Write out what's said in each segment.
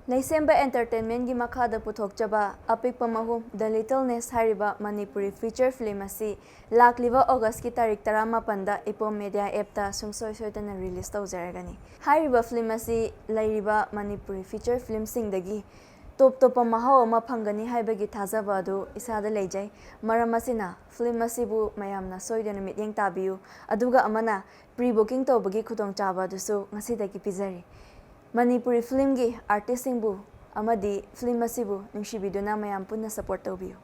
Leishemba Entertainment gi makhada puthokchaba APIKPA MAHUM The Littleness hariba Manipuri feature film asi lakliba August ki tarik 18 da Epom Media App ta sungsoi soitana release tawjaragani. Hariba film asi lairiba Manipuri feature film singdagi top mahau ama phangani haibagi thajaba adu isada leijai maram asina film asibu mayamna soidana mityeng tabiyu aduga amana pre-booking tawbagi khudong chaba dusu ngasidagi pizari. Manipuri film gi artist singbu amadi film asibu nungsibiduna mayam punna support tawbiyu.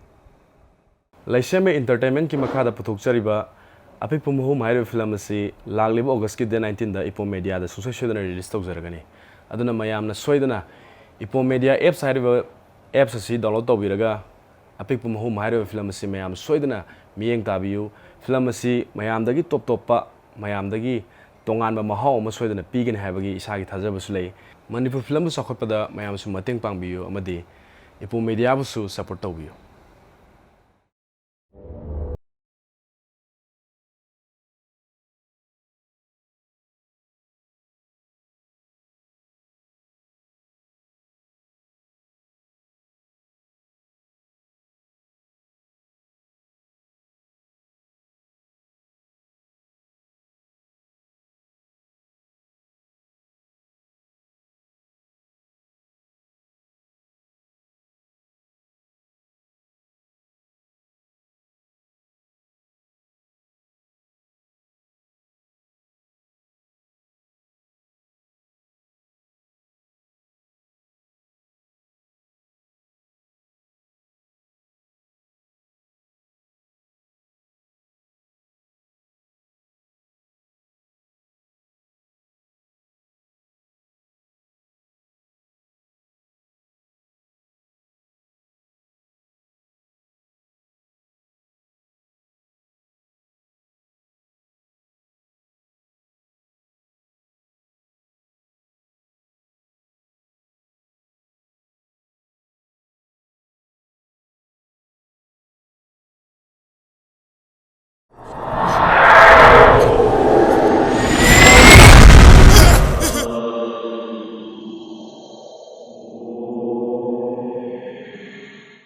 Leishemba Entertainment ki makhada puthokchariba APIKPA MAHUM haiba film asi lagliba August ki day 19 da Epom Media da sungsoi soidana release tawjaragani. Aduna mayamna soidana Epom Media Apps haiba apps asi download tawbiraga APIKPA MAHUM haiba film asi mayam soidana miyeng tabiyu. Film asi mayamdagi top mayamdagi tongan ba mahau ama soidana pigin haibagi isagi thajabasu lei. Manipur film bu sakhotpada mayam su mateng pangbiyu amadi Epom Media bu su support tawbiyu.